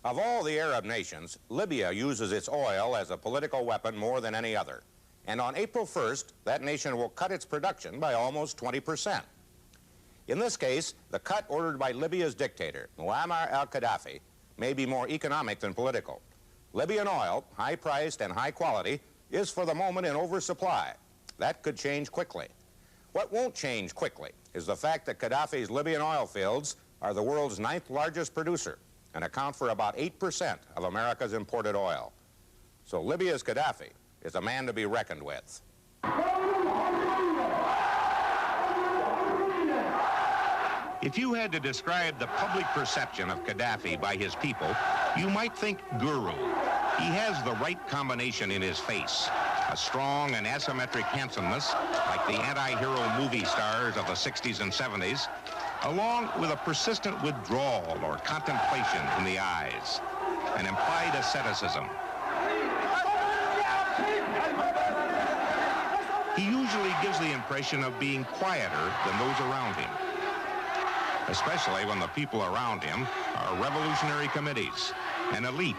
Of all the Arab nations, Libya uses its oil as a political weapon more than any other. And on April 1st, that nation will cut its production by almost 20%. In this case, the cut ordered by Libya's dictator, Muammar al-Qaddafi, may be more economic than political. Libyan oil, high-priced and high-quality, is for the moment in oversupply. That could change quickly. What won't change quickly is the fact that Qaddafi's Libyan oil fields are the world's 9th largest producer and account for about 8% of America's imported oil. So Libya's Qaddafi is a man to be reckoned with. If you had to describe the public perception of Qaddafi by his people, you might think guru. He has the right combination in his face. A strong and asymmetric handsomeness, like the anti-hero movie stars of the 60s and 70s, along with a persistent withdrawal or contemplation in the eyes, an implied asceticism. He usually gives the impression of being quieter than those around him, especially when the people around him are revolutionary committees, an elite,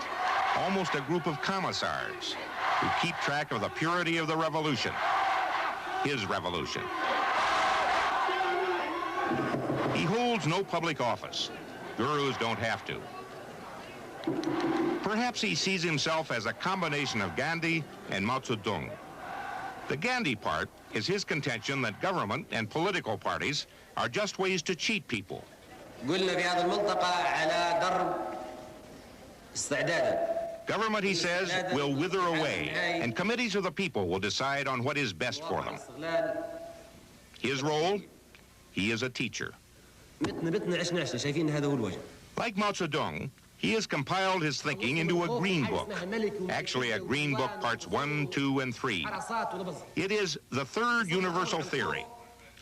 almost a group of commissars who keep track of the purity of the revolution, his revolution. He holds no public office. Gurus don't have to. Perhaps he sees himself as a combination of Gandhi and Mao Zedong. The Gandhi part is his contention that government and political parties are just ways to cheat people. Government, he says, will wither away, and committees of the people will decide on what is best for them. His role? He is a teacher. Like Mao Zedong, he has compiled his thinking into a green book. Actually, a green book parts 1, 2, and 3. It is the third universal theory,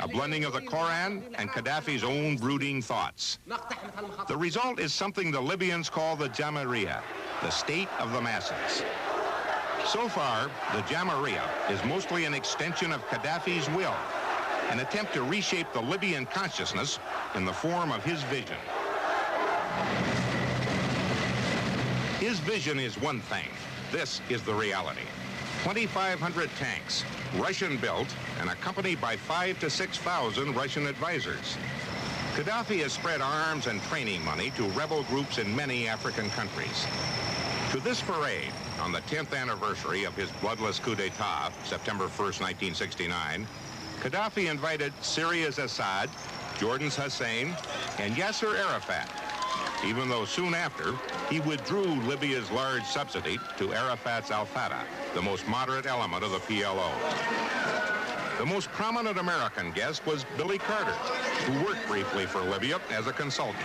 a blending of the Koran and Qaddafi's own brooding thoughts. The result is something the Libyans call the Jamahiriya, the state of the masses. So far, the Jamahiriya is mostly an extension of Qaddafi's will, an attempt to reshape the Libyan consciousness in the form of his vision. His vision is one thing. This is the reality. 2,500 tanks, Russian-built and accompanied by 5,000 to 6,000 Russian advisors. Gaddafi has spread arms and training money to rebel groups in many African countries. To this parade, on the 10th anniversary of his bloodless coup d'etat, September 1st, 1969, Gaddafi invited Syria's Assad, Jordan's Hussein, and Yasser Arafat, even though soon after, he withdrew Libya's large subsidy to Arafat's Al-Fatah, the most moderate element of the PLO. The most prominent American guest was Billy Carter, who worked briefly for Libya as a consultant.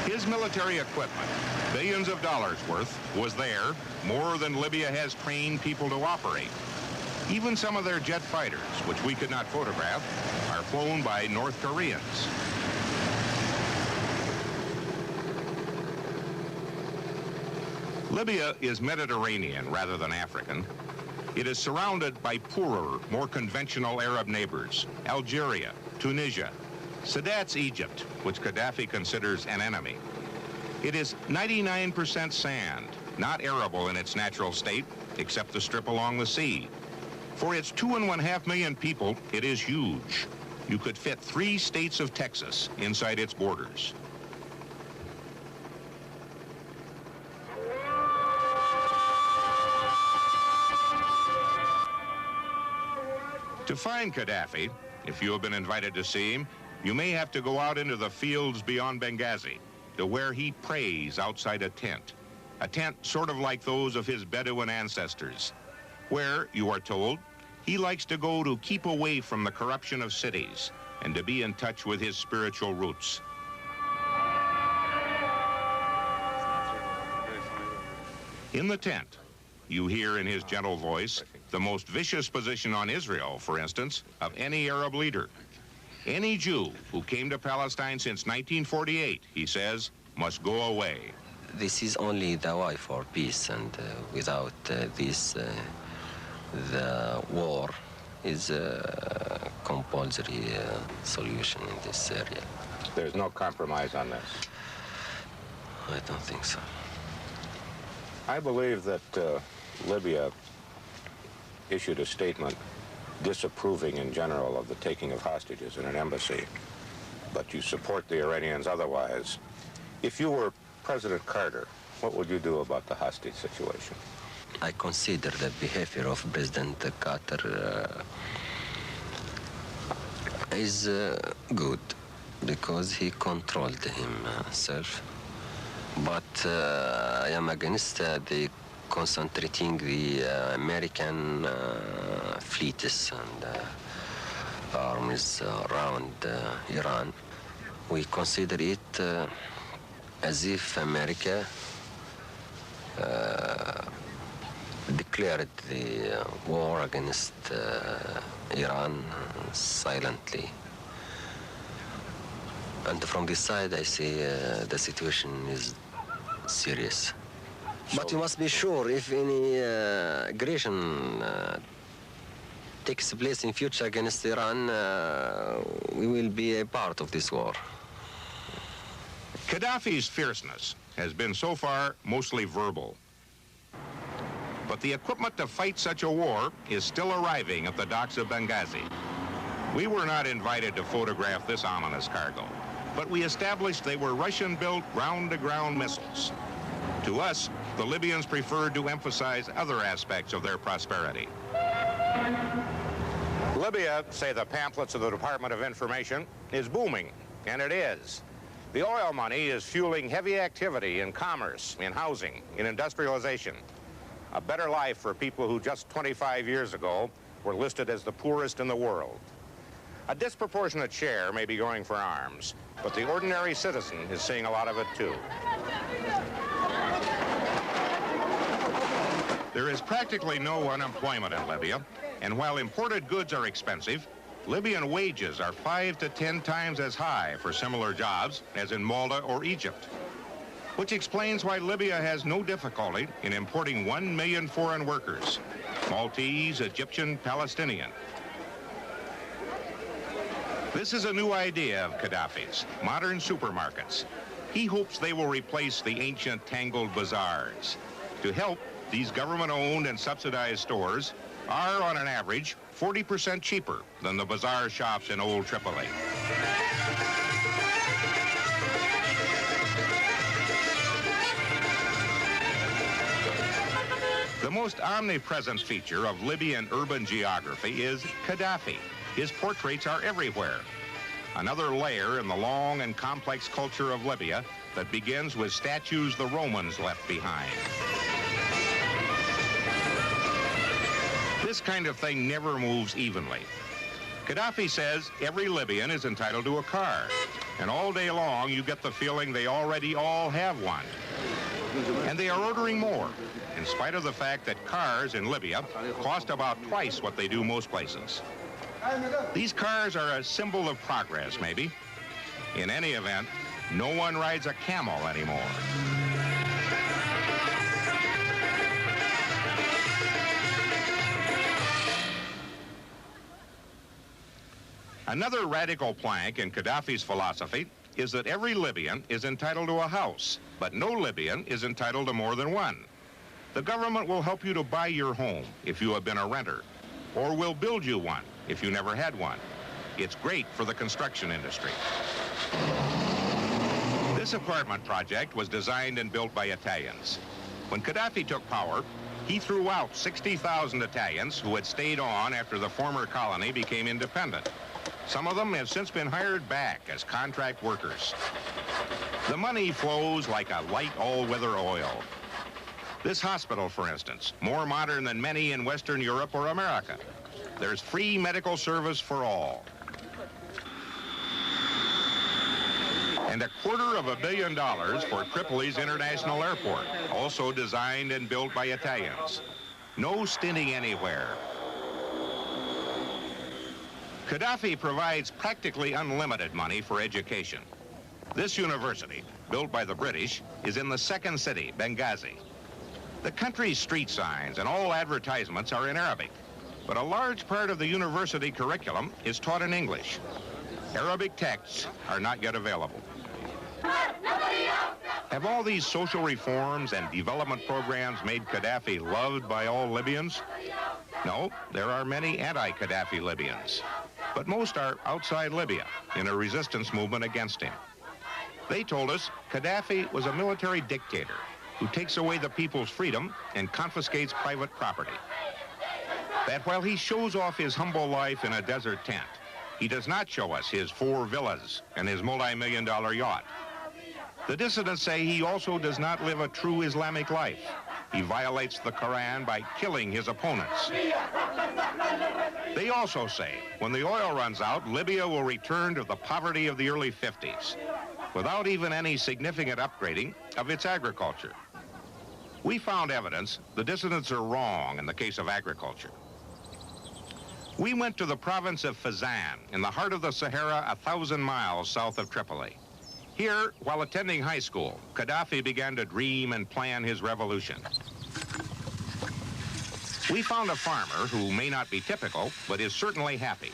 His military equipment, billions of dollars worth, was there, more than Libya has trained people to operate. Even some of their jet fighters, which we could not photograph, are flown by North Koreans. Libya is Mediterranean rather than African. It is surrounded by poorer, more conventional Arab neighbors, Algeria, Tunisia, Sadat's Egypt, which Gaddafi considers an enemy. It is 99% sand, not arable in its natural state, except the strip along the sea. For its 2.5 million people, it is huge. You could fit 3 states of Texas inside its borders. To find Gaddafi, if you have been invited to see him, you may have to go out into the fields beyond Benghazi, to where he prays outside a tent sort of like those of his Bedouin ancestors, where, you are told, he likes to go to keep away from the corruption of cities and to be in touch with his spiritual roots. In the tent, you hear in his gentle voice the most vicious position on Israel, for instance, of any Arab leader. Any Jew who came to Palestine since 1948, he says, must go away. This is only the way for peace, and without this, the war is a compulsory solution in this area. There's no compromise on this. I don't think so. I believe that Libya issued a statement disapproving in general of the taking of hostages in an embassy, but you support the Iranians otherwise. If you were President Carter, what would you do about the hostage situation? I consider the behavior of President Carter is good because he controlled himself. But I am against the concentrating the American fleets and armies around Iran. We consider it as if America declared the war against Iran silently. And from this side, I see the situation is serious. But you must be sure if any aggression takes place in future against Iran, we will be a part of this war. Gaddafi's fierceness has been so far mostly verbal. But the equipment to fight such a war is still arriving at the docks of Benghazi. We were not invited to photograph this ominous cargo, but we established they were Russian-built ground-to-ground missiles. To us, the Libyans preferred to emphasize other aspects of their prosperity. Libya, say the pamphlets of the Department of Information, is booming, and it is. The oil money is fueling heavy activity in commerce, in housing, in industrialization. A better life for people who just 25 years ago were listed as the poorest in the world. A disproportionate share may be going for arms, but the ordinary citizen is seeing a lot of it too. There is practically no unemployment in Libya, and while imported goods are expensive, Libyan wages are 5 to 10 times as high for similar jobs as in Malta or Egypt, which explains why Libya has no difficulty in importing 1 million foreign workers, Maltese, Egyptian, Palestinian. This is a new idea of Gaddafi's, modern supermarkets. He hopes they will replace the ancient tangled bazaars. To help, these government-owned and subsidized stores are, on an average, 40% cheaper than the bazaar shops in old Tripoli. The most omnipresent feature of Libyan urban geography is Gaddafi. His portraits are everywhere. Another layer in the long and complex culture of Libya that begins with statues the Romans left behind. This kind of thing never moves evenly. Gaddafi says every Libyan is entitled to a car, and all day long you get the feeling they already all have one. And they are ordering more, in spite of the fact that cars in Libya cost about twice what they do most places. These cars are a symbol of progress, maybe. In any event, no one rides a camel anymore. Another radical plank in Gaddafi's philosophy is that every Libyan is entitled to a house, but no Libyan is entitled to more than one. The government will help you to buy your home if you have been a renter, or will build you one if you never had one. It's great for the construction industry. This apartment project was designed and built by Italians. When Gaddafi took power, he threw out 60,000 Italians who had stayed on after the former colony became independent. Some of them have since been hired back as contract workers. The money flows like a light all-weather oil. This hospital, for instance, more modern than many in Western Europe or America. There's free medical service for all. And $250 million for Tripoli's International Airport, also designed and built by Italians. No stinting anywhere. Gaddafi provides practically unlimited money for education. This university, built by the British, is in the second city, Benghazi. The country's street signs and all advertisements are in Arabic, but a large part of the university curriculum is taught in English. Arabic texts are not yet available. Have all these social reforms and development programs made Gaddafi loved by all Libyans? No, there are many anti-Gaddafi Libyans, but most are outside Libya in a resistance movement against him. They told us Gaddafi was a military dictator who takes away the people's freedom and confiscates private property. That while he shows off his humble life in a desert tent, he does not show us his 4 villas and his multi-million-dollar yacht. The dissidents say he also does not live a true Islamic life. He violates the Quran by killing his opponents. They also say when the oil runs out, Libya will return to the poverty of the early 50s, without even any significant upgrading of its agriculture. We found evidence the dissidents are wrong in the case of agriculture. We went to the province of Fezzan, in the heart of the Sahara, 1,000 miles south of Tripoli. Here, while attending high school, Gaddafi began to dream and plan his revolution. We found a farmer who may not be typical, but is certainly happy.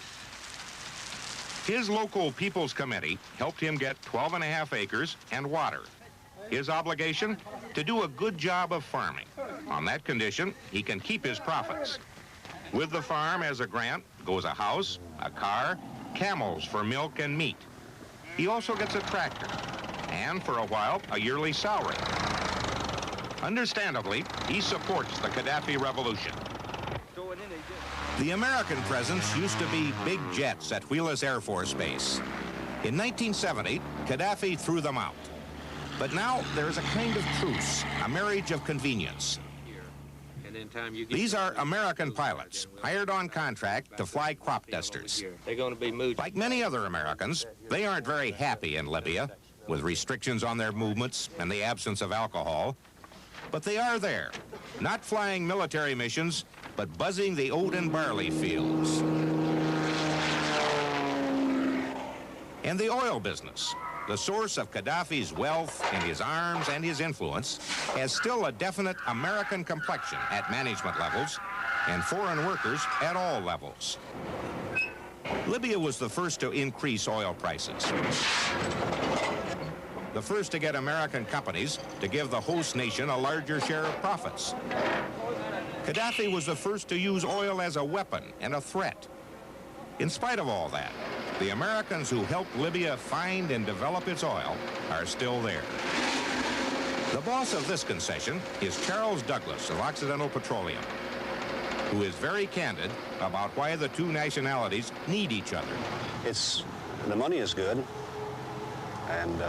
His local People's Committee helped him get 12.5 acres and water. His obligation? To do a good job of farming. On that condition, he can keep his profits. With the farm as a grant goes a house, a car, camels for milk and meat. He also gets a tractor, and for a while, a yearly salary. Understandably, he supports the Gaddafi revolution. The American presence used to be big jets at Wheelus Air Force Base. In 1970, Gaddafi threw them out. But now there is a kind of truce, a marriage of convenience. These are American pilots, hired on contract to fly crop dusters. They're going to be moved. Like many other Americans, they aren't very happy in Libya, with restrictions on their movements and the absence of alcohol. But they are there, not flying military missions, but buzzing the oat and barley fields. And the oil business, the source of Gaddafi's wealth and his arms and his influence, has still a definite American complexion at management levels and foreign workers at all levels. Libya was the first to increase oil prices. The first to get American companies to give the host nation a larger share of profits. Gaddafi was the first to use oil as a weapon and a threat. In spite of all that, the Americans who helped Libya find and develop its oil are still there. The boss of this concession is Charles Douglas of Occidental Petroleum, who is very candid about why the two nationalities need each other. The money is good, and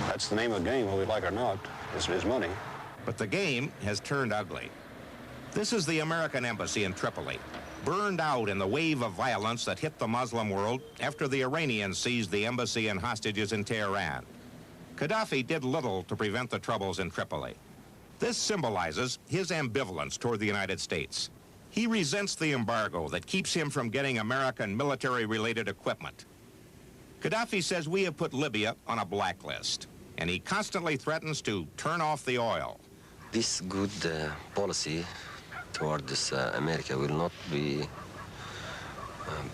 that's the name of the game, whether we like it or not, is money. But the game has turned ugly. This is the American embassy in Tripoli, burned out in the wave of violence that hit the Muslim world after the Iranians seized the embassy and hostages in Tehran. Gaddafi did little to prevent the troubles in Tripoli. This symbolizes his ambivalence toward the United States. He resents the embargo that keeps him from getting American military-related equipment. Gaddafi says we have put Libya on a blacklist, and he constantly threatens to turn off the oil. This good policy towards America will not be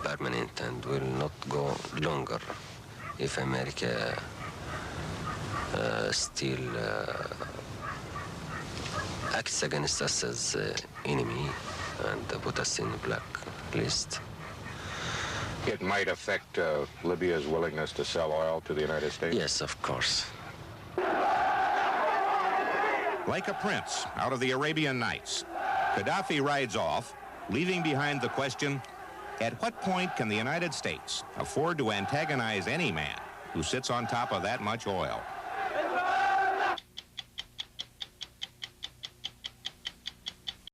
permanent and will not go longer if America still acts against us as enemy and put us in the blacklist. It might affect Libya's willingness to sell oil to the United States? Yes, of course. Like a prince out of the Arabian Nights, Gaddafi rides off, leaving behind the question, at what point can the United States afford to antagonize any man who sits on top of that much oil?